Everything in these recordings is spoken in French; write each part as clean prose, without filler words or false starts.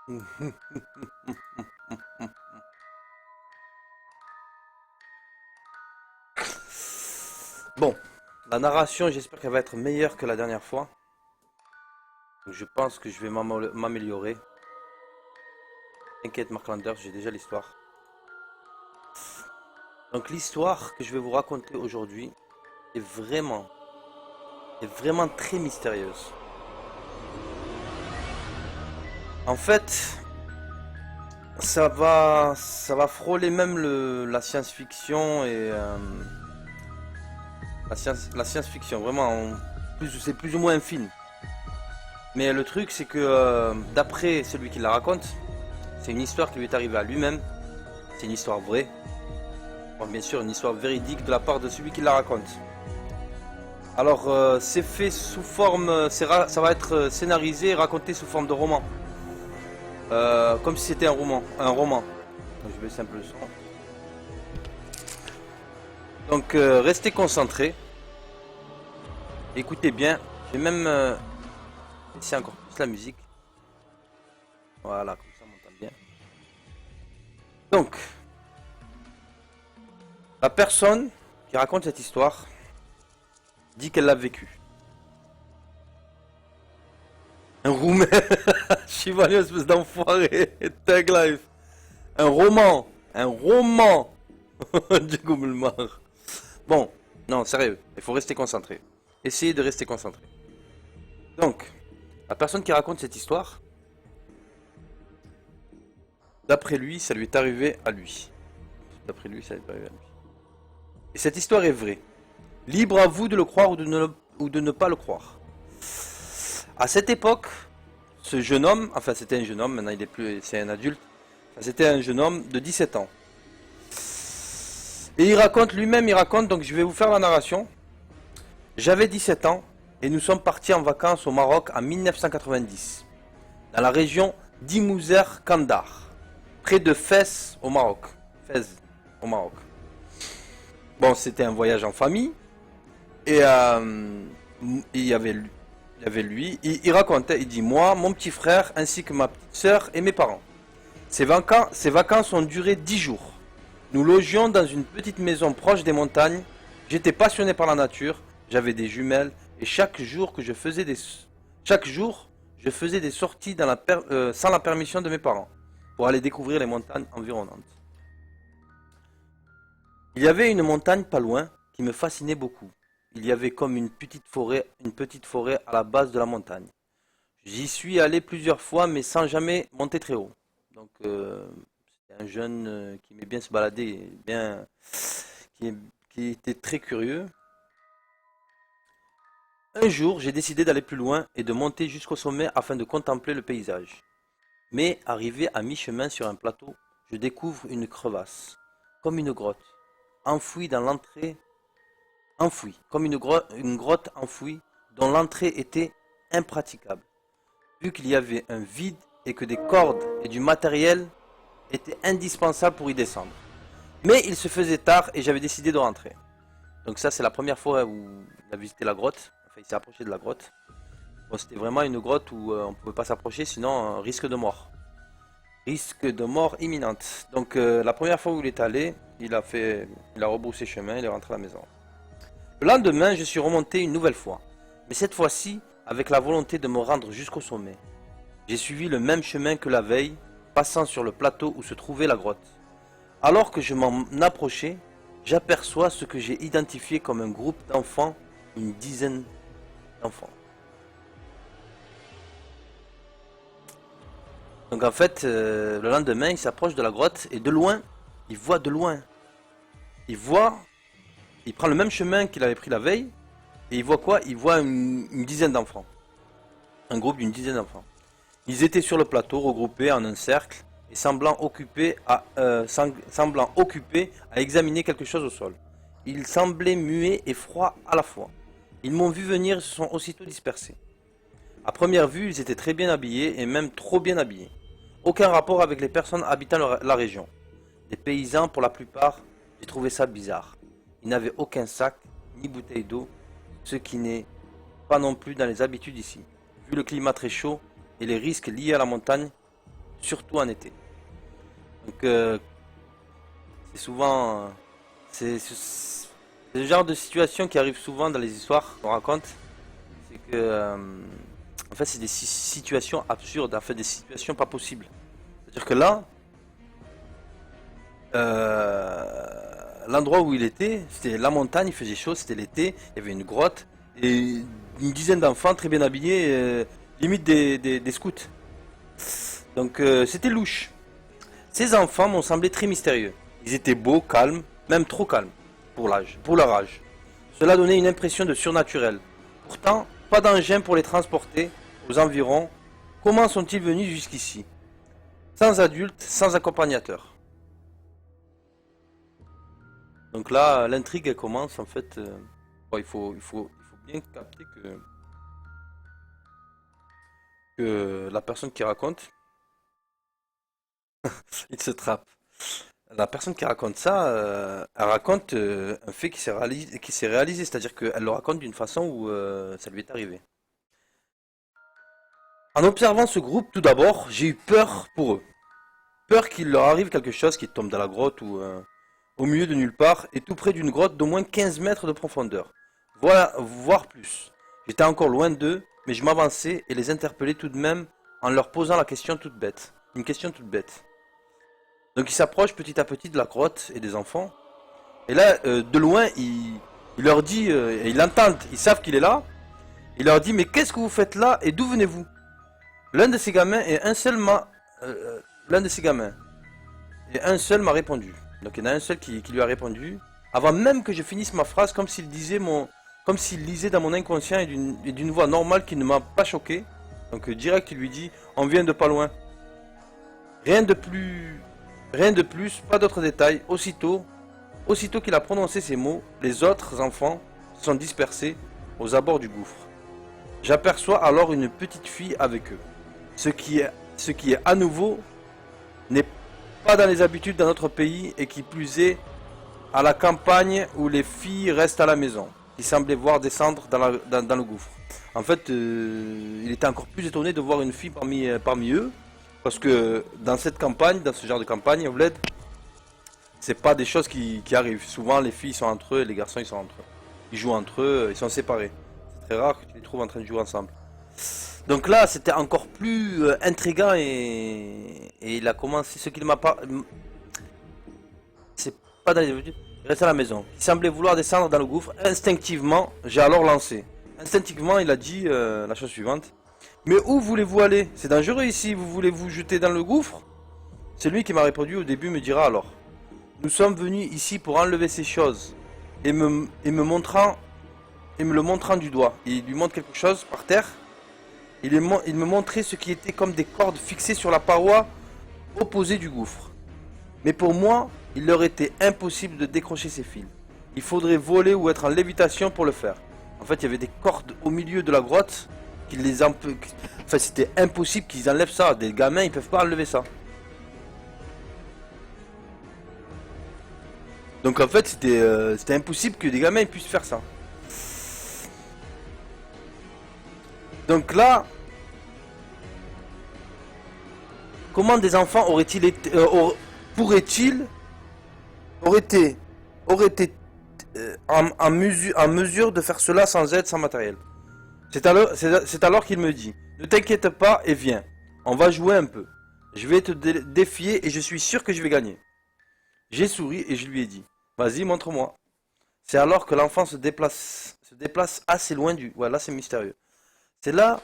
Bon, la narration, j'espère qu'elle va être meilleure que la dernière fois. Je pense que je vais m'améliorer. T'inquiète, Mark Landers, j'ai déjà l'histoire. Donc l'histoire que je vais vous raconter aujourd'hui est vraiment très mystérieuse. En fait, ça va frôler même la science-fiction et la science-fiction. Vraiment, c'est plus ou moins un film. Mais le truc, c'est que d'après celui qui la raconte, c'est une histoire qui lui est arrivée à lui-même. C'est une histoire vraie. Bon, bien sûr, une histoire véridique de la part de celui qui la raconte. Alors, c'est fait sous forme, ça va être scénarisé et raconté sous forme de roman. Comme si c'était un roman. Donc, je vais baisser un peu le son. Donc, restez concentrés. Écoutez bien. Je vais même baisser encore plus la musique. Voilà, comme ça on m'entend bien. Donc, la personne qui raconte cette histoire dit qu'elle l'a vécu. Un roumain, Chivalier, espèce d'enfoiré, Tag Life. Un roman. Diego Mulmar. Bon, non, sérieux, il faut rester concentré. Essayez de rester concentré. Donc, la personne qui raconte cette histoire, d'après lui, ça lui est arrivé à lui. D'après lui, ça lui est arrivé à lui. Et cette histoire est vraie. Libre à vous de le croire ou de ne pas le croire. À cette époque, ce jeune homme, enfin c'était un jeune homme, maintenant il est plus, c'est un adulte, c'était un jeune homme de 17 ans. Et il raconte lui-même, donc je vais vous faire la narration. J'avais 17 ans et nous sommes partis en vacances au Maroc en 1990, dans la région d'Imouzer Kandar, près de Fès au Maroc. Fès au Maroc. Bon, c'était un voyage en famille et il y avait lui, il racontait, il dit moi, mon petit frère ainsi que ma petite soeur et mes parents. Ces vacances ont duré 10 jours. Nous logions dans une petite maison proche des montagnes. J'étais passionné par la nature, j'avais des jumelles et chaque jour, je faisais des sorties sans la permission de mes parents pour aller découvrir les montagnes environnantes. Il y avait une montagne pas loin qui me fascinait beaucoup. Il y avait comme une petite forêt à la base de la montagne. J'y suis allé plusieurs fois mais sans jamais monter très haut. Donc c'est un jeune qui aimait bien se balader, qui, qui était très curieux. Un jour, j'ai décidé d'aller plus loin et de monter jusqu'au sommet afin de contempler le paysage. Mais arrivé à mi-chemin sur un plateau, je découvre une crevasse, comme une grotte, enfouie dans l'entrée, comme une grotte enfouie dont l'entrée était impraticable, vu qu'il y avait un vide et que des cordes et du matériel étaient indispensables pour y descendre. Mais il se faisait tard et j'avais décidé de rentrer. Donc ça, c'est la première fois où il a visité la grotte. Enfin, il s'est approché de la grotte. Bon, c'était vraiment une grotte où on ne pouvait pas s'approcher, sinon risque de mort. Risque de mort imminente. Donc la première fois où il est allé, il a rebroussé chemin, il est rentré à la maison. Le lendemain, je suis remonté une nouvelle fois. Mais cette fois-ci, avec la volonté de me rendre jusqu'au sommet. J'ai suivi le même chemin que la veille, passant sur le plateau où se trouvait la grotte. Alors que je m'en approchais, j'aperçois ce que j'ai identifié comme un groupe d'enfants, une dizaine d'enfants. Donc en fait, le lendemain, il s'approche de la grotte et de loin, il voit de loin. Il voit, il prend le même chemin qu'il avait pris la veille et il voit quoi? Il voit une dizaine d'enfants. Un groupe d'une dizaine d'enfants. Ils étaient sur le plateau, regroupés en un cercle et semblant occupés à examiner quelque chose au sol. Ils semblaient muets et froids à la fois. Ils m'ont vu venir et se sont aussitôt dispersés. À première vue, ils étaient très bien habillés et même trop bien habillés. Aucun rapport avec les personnes habitant la région. Des paysans pour la plupart, j'ai trouvé ça bizarre. Ils n'avaient aucun sac, ni bouteille d'eau, ce qui n'est pas non plus dans les habitudes ici. Vu le climat très chaud et les risques liés à la montagne, surtout en été. Donc c'est souvent, c'est le genre de situation qui arrive souvent dans les histoires qu'on raconte, c'est que en fait c'est des situations absurdes, en fait des situations pas possibles. C'est-à-dire que là, l'endroit où il était, c'était la montagne, il faisait chaud, c'était l'été, il y avait une grotte et une dizaine d'enfants très bien habillés, limite des scouts. Donc c'était louche. Ces enfants m'ont semblé très mystérieux. Ils étaient beaux, calmes, même trop calmes pour leur âge. Cela donnait une impression de surnaturel. Pourtant, pas d'engin pour les transporter aux environs. Comment sont-ils venus jusqu'ici? Sans adultes, sans accompagnateur. Donc là, l'intrigue elle commence en fait. Bon, il faut bien capter que la personne qui raconte, il se trappe. La personne qui raconte ça, elle raconte un fait qui s'est réalisé, c'est-à-dire qu'elle le raconte d'une façon où ça lui est arrivé. En observant ce groupe, tout d'abord, j'ai eu peur pour eux. Peur qu'il leur arrive quelque chose, qui tombe dans la grotte ou au milieu de nulle part, et tout près d'une grotte d'au moins 15 mètres de profondeur. Voilà, voire plus. J'étais encore loin d'eux, mais je m'avançais et les interpellais tout de même en leur posant la question toute bête. Une question toute bête. Donc ils s'approchent petit à petit de la grotte et des enfants. Et là, de loin, il leur dit, et ils l'entendent, ils savent qu'il est là. Il leur dit, mais qu'est-ce que vous faites là et d'où venez-vous? L'un de ces gamins et un seul m'a, l'un de ces gamins et un seul m'a répondu. Donc il y en a un seul qui lui a répondu, avant même que je finisse ma phrase, comme s'il lisait dans mon inconscient et d'une voix normale qui ne m'a pas choqué. Donc direct, il lui dit, on vient de pas loin. Rien de plus, rien de plus, pas d'autres détails. Aussitôt qu'il a prononcé ces mots, les autres enfants se sont dispersés aux abords du gouffre. J'aperçois alors une petite fille avec eux. Ce qui est à nouveau n'est pas dans les habitudes d'un autre pays et qui plus est à la campagne où les filles restent à la maison, qui semblait voir descendre dans le gouffre. En fait, il était encore plus étonné de voir une fille parmi eux, parce que dans cette campagne, dans ce genre de campagne, Obled, c'est pas des choses qui arrivent. Souvent, les filles sont entre eux et les garçons ils sont entre eux. Ils jouent entre eux, ils sont séparés. C'est très rare que tu les trouves en train de jouer ensemble. Donc là, c'était encore plus intriguant et il a commencé ce qu'il m'a pas. C'est pas dans les habitudes. Il reste à la maison. Il semblait vouloir descendre dans le gouffre. Instinctivement, j'ai alors lancé. Instinctivement, il a dit la chose suivante. Mais où voulez-vous aller? C'est dangereux ici. Vous voulez vous jeter dans le gouffre? C'est lui qui m'a répondu au début, me dira alors. Nous sommes venus ici pour enlever ces choses et me le montrant du doigt. Il lui montre quelque chose par terre. Il me montrait ce qui était comme des cordes fixées sur la paroi opposée du gouffre. Mais pour moi, il leur était impossible de décrocher ces fils. Il faudrait voler ou être en lévitation pour le faire. En fait, il y avait des cordes au milieu de la grotte qui les Enfin, c'était impossible qu'ils enlèvent ça. Des gamins, ils peuvent pas enlever ça. Donc en fait, c'était impossible que des gamins puissent faire ça. Donc là, comment des enfants auraient-ils été, pourraient-ils, auraient été en mesure de faire cela sans aide, sans matériel? C'est alors qu'il me dit, ne t'inquiète pas et viens, on va jouer un peu. Je vais te défier et je suis sûr que je vais gagner. J'ai souri et je lui ai dit, vas-y, montre-moi. C'est alors que l'enfant se déplace assez loin du... Ouais, là c'est mystérieux. C'est là,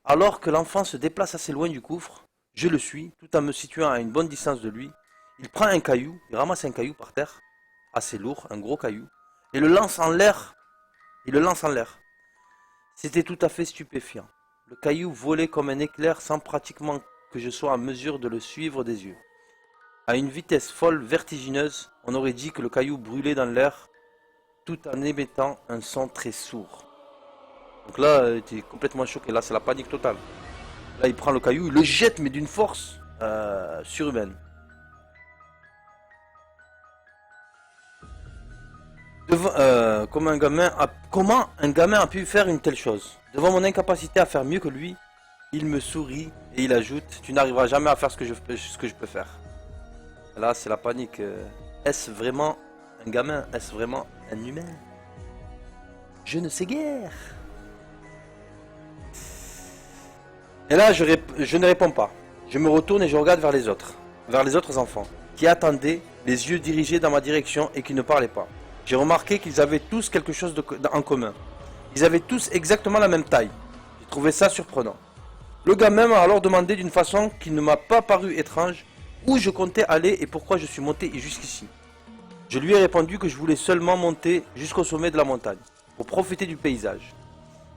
alors que l'enfant se déplace assez loin du gouffre, je le suis, tout en me situant à une bonne distance de lui. Il prend un caillou, il ramasse un caillou par terre, assez lourd, un gros caillou, et le lance en l'air. Il le lance en l'air. C'était tout à fait stupéfiant. Le caillou volait comme un éclair sans pratiquement que je sois en mesure de le suivre des yeux. À une vitesse folle, vertigineuse, on aurait dit que le caillou brûlait dans l'air tout en émettant un son très sourd. Donc là, il était complètement choqué. Là, c'est la panique totale. Là, il prend le caillou, il le jette, mais d'une force surhumaine. Comment un gamin a pu faire une telle chose? Devant mon incapacité à faire mieux que lui, Il me sourit et il ajoute, tu n'arriveras jamais à faire ce que je peux faire. Là, c'est la panique. Est-ce vraiment un gamin? Est-ce vraiment un humain? Je ne sais guère. Et là, je ne réponds pas. Je me retourne et je regarde vers les autres enfants, qui attendaient, les yeux dirigés dans ma direction et qui ne parlaient pas. J'ai remarqué qu'ils avaient tous quelque chose en commun. Ils avaient tous exactement la même taille. J'ai trouvé ça surprenant. Le gamin m'a alors demandé d'une façon qui ne m'a pas paru étrange où je comptais aller et pourquoi je suis monté jusqu'ici. Je lui ai répondu que je voulais seulement monter jusqu'au sommet de la montagne, pour profiter du paysage.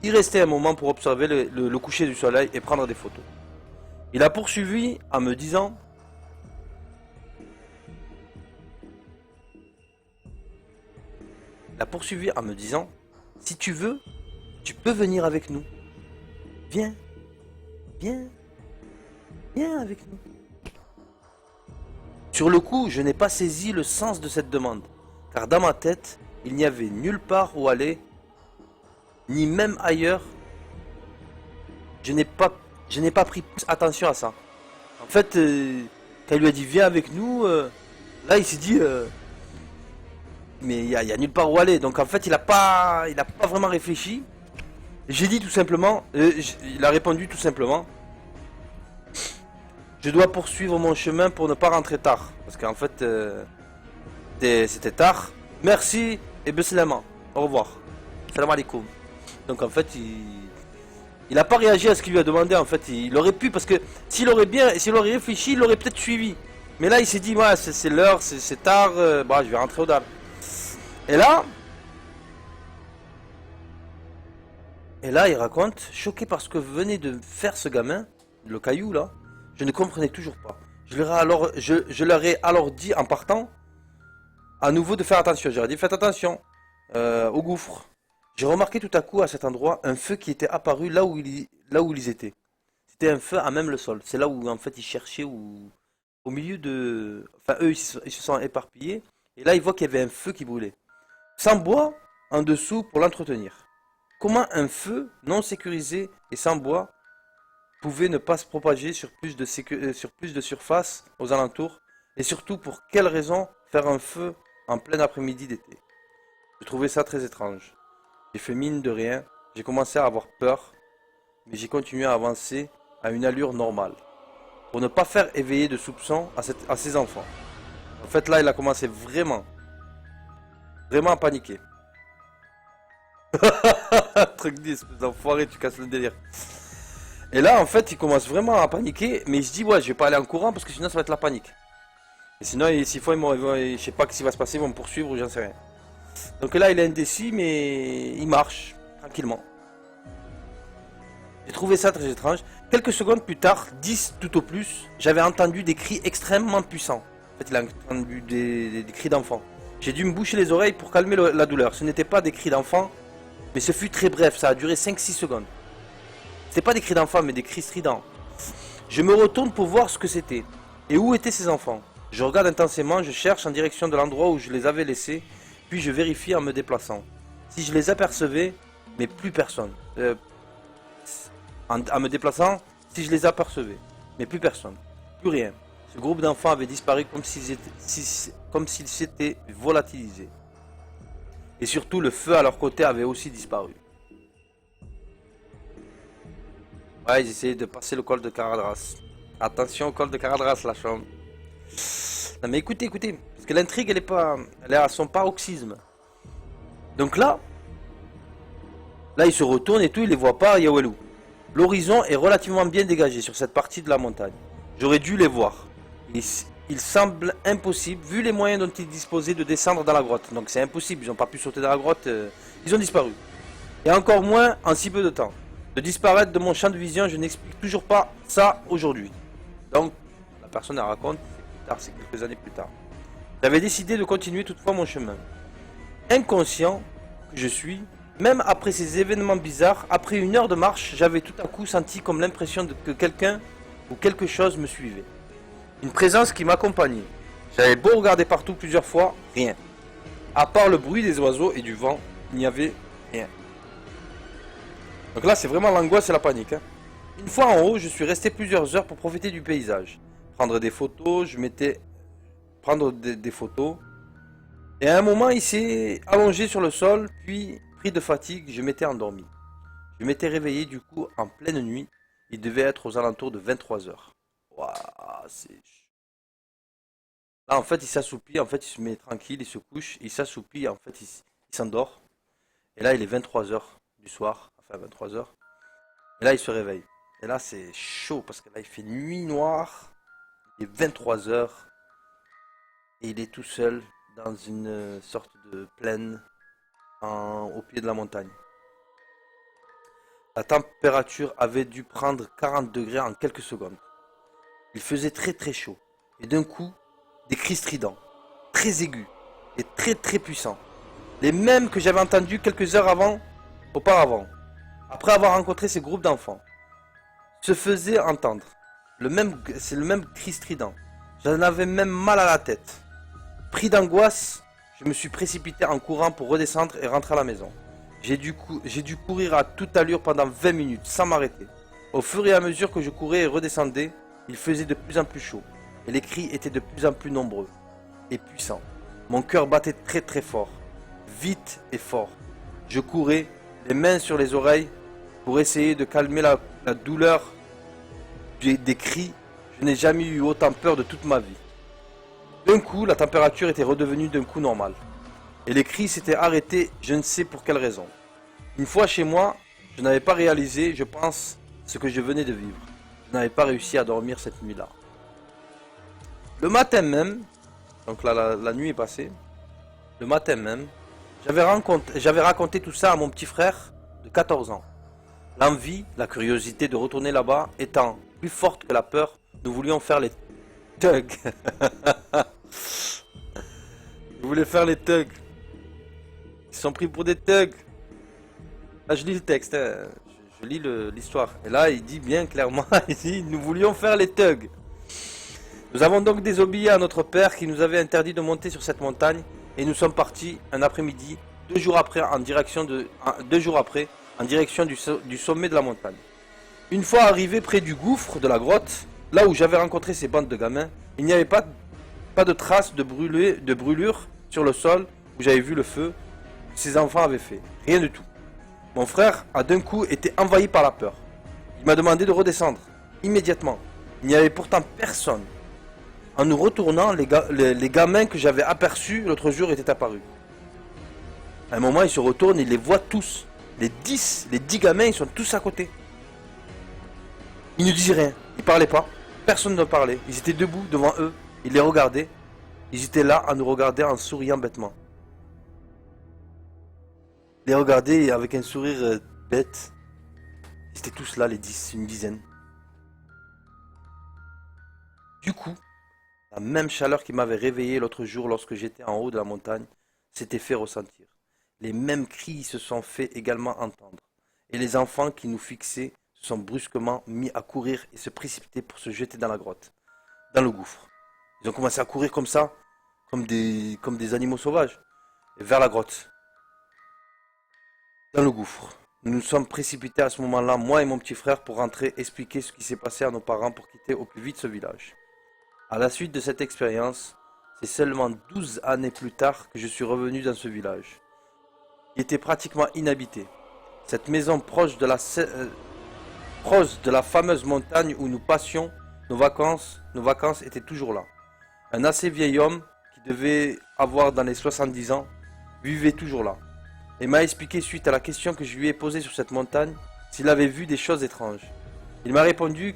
Il restait un moment pour observer le coucher du soleil et prendre des photos. Il a poursuivi en me disant si tu veux, tu peux venir avec nous. Viens, viens, viens avec nous. Sur le coup, je n'ai pas saisi le sens de cette demande, car dans ma tête, il n'y avait nulle part où aller, ni même ailleurs. Je n'ai pas pris plus attention à ça. En fait, quand il lui a dit viens avec nous, là il s'est dit mais il y a nulle part où aller. Donc en fait, il a pas vraiment réfléchi. J'ai dit tout simplement, il a répondu tout simplement, je dois poursuivre mon chemin pour ne pas rentrer tard. Parce qu'en fait, c'était tard. Merci et besselama. Au revoir. Salam alaikum. Donc en fait, il a pas réagi à ce qu'il lui a demandé. En fait, il aurait pu, parce que s'il aurait réfléchi, il aurait peut-être suivi. Mais là, il s'est dit, ouais, c'est l'heure, c'est tard, bah, je vais rentrer au dal. Et là, il raconte, choqué par ce que venait de faire ce gamin, le caillou là, je ne comprenais toujours pas. Je leur ai alors dit en partant, à nouveau de faire attention. J'aurais dit, faites attention au gouffre. J'ai remarqué tout à coup à cet endroit un feu qui était apparu là où ils étaient. C'était un feu à même le sol. C'est là où en fait ils cherchaient, au milieu de... Enfin eux ils se sont éparpillés. Et là ils voient qu'il y avait un feu qui brûlait. Sans bois en dessous pour l'entretenir. Comment un feu non sécurisé et sans bois pouvait ne pas se propager sur plus de surface aux alentours? Et surtout pour quelle raison faire un feu en plein après-midi d'été? Je trouvais ça très étrange. J'ai fait mine de rien, j'ai commencé à avoir peur, mais j'ai continué à avancer à une allure normale, pour ne pas faire éveiller de soupçons à ses enfants. En fait là il a commencé vraiment à paniquer. Truc 10, espèce d'enfoiré, tu casses le délire. Et là en fait il commence vraiment à paniquer, mais il se dit ouais je vais pas aller en courant parce que sinon ça va être la panique. Et sinon s'il faut je sais pas ce qui va se passer, ils vont me poursuivre ou j'en sais rien. Donc là il est indécis mais il marche tranquillement. J'ai trouvé ça très étrange. Quelques secondes plus tard, 10 tout au plus, j'avais entendu des cris extrêmement puissants. En fait il a entendu des cris d'enfants. J'ai dû me boucher les oreilles pour calmer la douleur. Ce n'était pas des cris d'enfants, mais ce fut très bref, ça a duré 5-6 secondes. C'était pas des cris d'enfants mais des cris stridents. Je me retourne pour voir ce que c'était. Et où étaient ces enfants? Je regarde intensément, je cherche en direction de l'endroit où je les avais laissés. Puis je vérifie en me déplaçant. Si je les apercevais, mais plus personne. En me déplaçant, si je les apercevais, mais plus personne. Plus rien. Ce groupe d'enfants avait disparu comme s'ils s'étaient volatilisés. Et surtout, le feu à leur côté avait aussi disparu. Ouais, ils essayaient de passer le col de Caradras. Attention au col de Caradras, la chambre. Non mais écoutez, parce que l'intrigue elle est à son paroxysme. Donc là, il se retourne et tout, il les voit pas, Yawelou. L'horizon est relativement bien dégagé sur cette partie de la montagne. J'aurais dû les voir. Il semble impossible, vu les moyens dont ils disposaient, de descendre dans la grotte. Donc c'est impossible, ils n'ont pas pu sauter dans la grotte, ils ont disparu. Et encore moins en si peu de temps. De disparaître de mon champ de vision, je n'explique toujours pas ça aujourd'hui. Donc, la personne elle raconte, c'est quelques années plus tard. J'avais décidé de continuer toutefois mon chemin. Inconscient que je suis, même après ces événements bizarres, après une heure de marche, j'avais tout à coup senti comme l'impression que quelqu'un ou quelque chose me suivait. Une présence qui m'accompagnait. J'avais beau regarder partout plusieurs fois, rien. À part le bruit des oiseaux et du vent, il n'y avait rien. Donc là, c'est vraiment l'angoisse et la panique. Hein. Une fois en haut, je suis resté plusieurs heures pour profiter du paysage. Prendre des photos, prendre des photos. Et à un moment, il s'est allongé sur le sol, puis, pris de fatigue, je m'étais endormi. Je m'étais réveillé du coup en pleine nuit. Il devait être aux alentours de 23 heures. Waouh, c'est... Là, en fait, il s'assoupit, en fait, il se met tranquille, il se couche, il s'assoupit, en fait, il s'endort. Et là, il est 23 heures du soir, enfin 23 heures. Et là, il se réveille. Et là, c'est chaud parce que là, il fait nuit noire. Il est 23 heures. Et il est tout seul dans une sorte de plaine au pied de la montagne. La température avait dû prendre 40 degrés en quelques secondes. Il faisait très très chaud. Et d'un coup, des cris stridents, très aigus et très très puissants. Les mêmes que j'avais entendus quelques heures auparavant, après avoir rencontré ces groupes d'enfants, se faisaient entendre. C'est le même cri strident. J'en avais même mal à la tête. Pris d'angoisse, je me suis précipité en courant pour redescendre et rentrer à la maison. J'ai dû courir à toute allure pendant 20 minutes sans m'arrêter. Au fur et à mesure que je courais et redescendais, il faisait de plus en plus chaud et les cris étaient de plus en plus nombreux et puissants. Mon cœur battait très très fort, vite et fort. Je courais, les mains sur les oreilles, pour essayer de calmer la douleur des cris. Je n'ai jamais eu autant peur de toute ma vie. D'un coup, la température était redevenue d'un coup normale. Et les cris s'étaient arrêtés, je ne sais pour quelle raison. Une fois chez moi, je n'avais pas réalisé, je pense, ce que je venais de vivre. Je n'avais pas réussi à dormir cette nuit-là. Le matin même, donc là la nuit est passée, le matin même, j'avais raconté tout ça à mon petit frère de 14 ans. L'envie, la curiosité de retourner là-bas étant plus forte que la peur, nous voulions faire les thugs. Nous voulions faire les thugs. Ils sont pris pour des thugs. Là, je lis le texte, hein. Je lis l'histoire. Et là, il dit bien clairement, il dit, nous voulions faire les thugs. Nous avons donc désobéi à notre père qui nous avait interdit de monter sur cette montagne et nous sommes partis un après-midi, 2 jours après, en direction du sommet de la montagne. Une fois arrivé près du gouffre de la grotte, là où j'avais rencontré ces bandes de gamins, il n'y avait pas de traces de brûlure sur le sol où j'avais vu le feu que ces enfants avaient fait. Rien du tout. Mon frère a d'un coup été envahi par la peur. Il m'a demandé de redescendre, immédiatement. Il n'y avait pourtant personne. En nous retournant, les gamins que j'avais aperçus l'autre jour étaient apparus. À un moment, il se retourne, il les voit tous. Les 10 gamins, ils sont tous à côté. Ils ne disaient rien, ils parlaient pas. Personne ne parlait. Ils étaient debout devant eux. Ils les regardaient. Ils étaient là à nous regarder en souriant bêtement. Ils les regardaient avec un sourire bête. Ils étaient tous là, les 10, une dizaine. Du coup, la même chaleur qui m'avait réveillé l'autre jour lorsque j'étais en haut de la montagne s'était fait ressentir. Les mêmes cris se sont fait également entendre. Et les enfants qui nous fixaient se sont brusquement mis à courir et se précipiter pour se jeter dans la grotte, dans le gouffre. Ils ont commencé à courir comme ça, comme des animaux sauvages, et vers la grotte, dans le gouffre. Nous nous sommes précipités à ce moment-là, moi et mon petit frère, pour rentrer expliquer ce qui s'est passé à nos parents pour quitter au plus vite ce village. À la suite de cette expérience, c'est seulement 12 années plus tard que je suis revenu dans ce village. Il était pratiquement inhabité. Cette maison proche de la fameuse montagne où nous passions nos vacances était toujours là. Un assez vieil homme, qui devait avoir dans les 70 ans, vivait toujours là. Et m'a expliqué suite à la question que je lui ai posée sur cette montagne, s'il avait vu des choses étranges. Il m'a répondu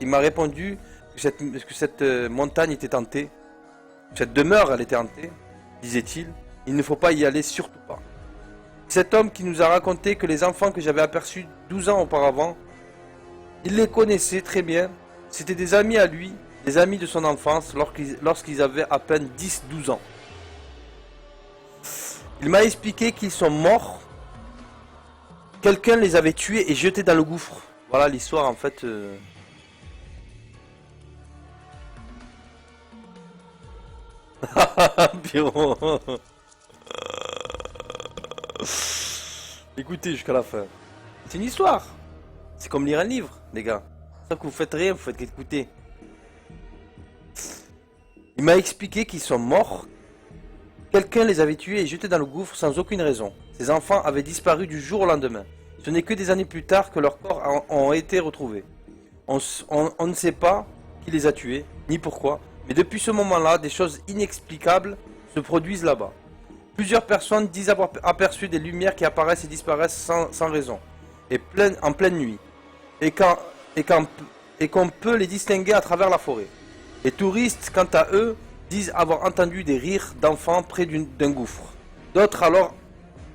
il m'a répondu que cette montagne était hantée, cette demeure elle était hantée, disait-il. Il ne faut pas y aller, surtout pas. Cet homme qui nous a raconté que les enfants que j'avais aperçus 12 ans auparavant, il les connaissait très bien. C'était des amis à lui, des amis de son enfance lorsqu'ils avaient à peine 10-12 ans. Il m'a expliqué qu'ils sont morts. Quelqu'un les avait tués et jetés dans le gouffre. Voilà l'histoire en fait. Pierrot. Écoutez jusqu'à la fin. C'est une histoire. C'est comme lire un livre, les gars. C'est ça que vous faites rien, vous faites qu'écouter. Il m'a expliqué qu'ils sont morts. Quelqu'un les avait tués et jetés dans le gouffre sans aucune raison. Ces enfants avaient disparu du jour au lendemain. Ce n'est que des années plus tard que leurs corps ont été retrouvés. On ne sait pas qui les a tués, ni pourquoi, mais depuis ce moment-là, des choses inexplicables se produisent là-bas. Plusieurs personnes disent avoir aperçu des lumières qui apparaissent et disparaissent sans raison, et en pleine nuit, et qu'on peut les distinguer à travers la forêt. Les touristes, quant à eux, disent avoir entendu des rires d'enfants près d'un gouffre. D'autres alors,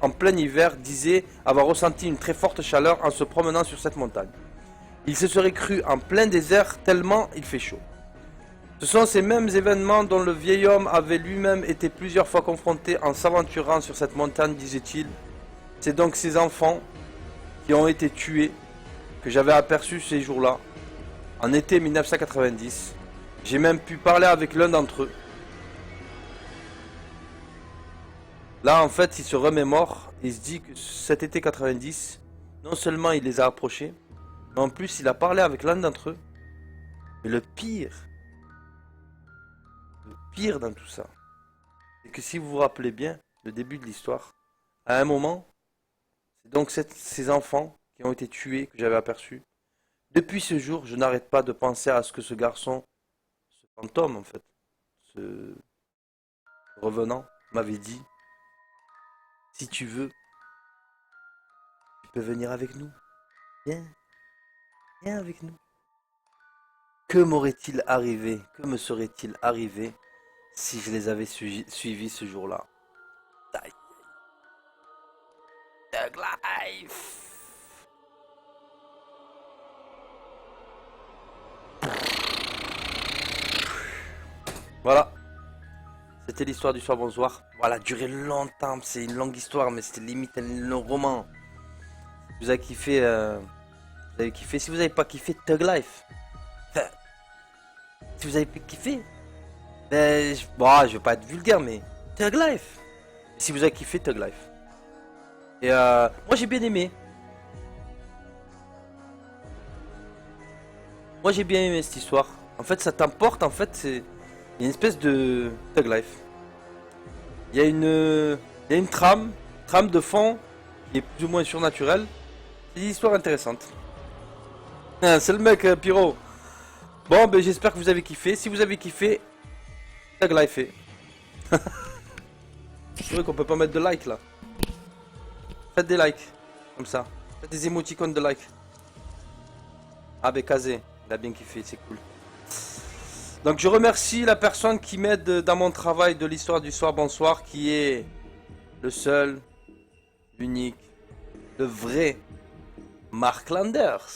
en plein hiver, disaient avoir ressenti une très forte chaleur en se promenant sur cette montagne. Il se serait cru en plein désert tellement il fait chaud. Ce sont ces mêmes événements dont le vieil homme avait lui-même été plusieurs fois confronté en s'aventurant sur cette montagne, disait-il. C'est donc ces enfants qui ont été tués que j'avais aperçus ces jours-là, en été 1990. J'ai même pu parler avec l'un d'entre eux. Là, en fait, il se remémore, il se dit que cet été 90, non seulement il les a approchés, mais en plus il a parlé avec l'un d'entre eux. Mais le pire dans tout ça, c'est que si vous vous rappelez bien, le début de l'histoire, à un moment, c'est donc ces enfants qui ont été tués que j'avais aperçus. Depuis ce jour, je n'arrête pas de penser à ce que ce garçon, ce fantôme en fait, ce revenant, m'avait dit. Si tu veux, tu peux venir avec nous. Viens, viens avec nous. Que m'aurait-il arrivé, que me serait-il arrivé si je les avais suivis ce jour-là? Thug Life. Voilà. C'était l'histoire du soir, bonsoir. Voilà, duré longtemps, c'est une longue histoire, mais c'était limite un roman. Si vous avez kiffé, vous avez kiffé. Si vous n'avez pas kiffé, Thug Life. Enfin, si vous avez kiffé, ben, je vais pas être vulgaire, mais Thug Life. Si vous avez kiffé, Thug Life. Et moi j'ai bien aimé. Moi j'ai bien aimé cette histoire. En fait, ça t'emporte, en fait, c'est une espèce de Thug Life. Il y a une trame de fond qui est plus ou moins surnaturelle. C'est une histoire intéressante. Ah, c'est le mec, Pyro. Bon, ben j'espère que vous avez kiffé. Si vous avez kiffé, Thug Life est. C'est vrai qu'on peut pas mettre de like là. Faites des likes, comme ça. Faites des émoticônes de like. Ah ben Kazé, il a bien kiffé, c'est cool. Donc je remercie la personne qui m'aide dans mon travail de l'histoire du soir bonsoir, qui est le seul, l'unique, le vrai Mark Landers.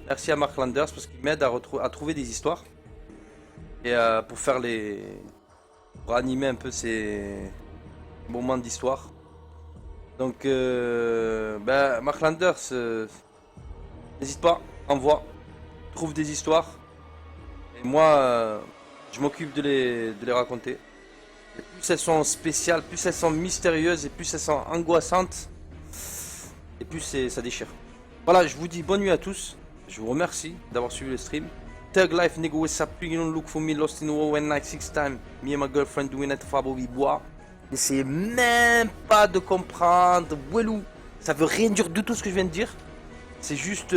Merci à Mark Landers parce qu'il m'aide à trouver des histoires. Et pour faire pour animer un peu ces moments d'histoire. Donc Mark Landers, n'hésite pas, envoie, trouve des histoires. Et moi, je m'occupe de les raconter. Et plus elles sont spéciales, plus elles sont mystérieuses et plus elles sont angoissantes, et plus ça déchire. Voilà, je vous dis bonne nuit à tous. Je vous remercie d'avoir suivi le stream. Thug Life, nigga, what's up? You don't look for me, lost in war when like 6 times. Me and my girlfriend doing it for we bois. N'essayez même pas de comprendre. Welou, ça veut rien dire du tout ce que je viens de dire. C'est juste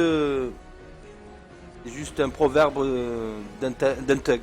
un proverbe d'un thug.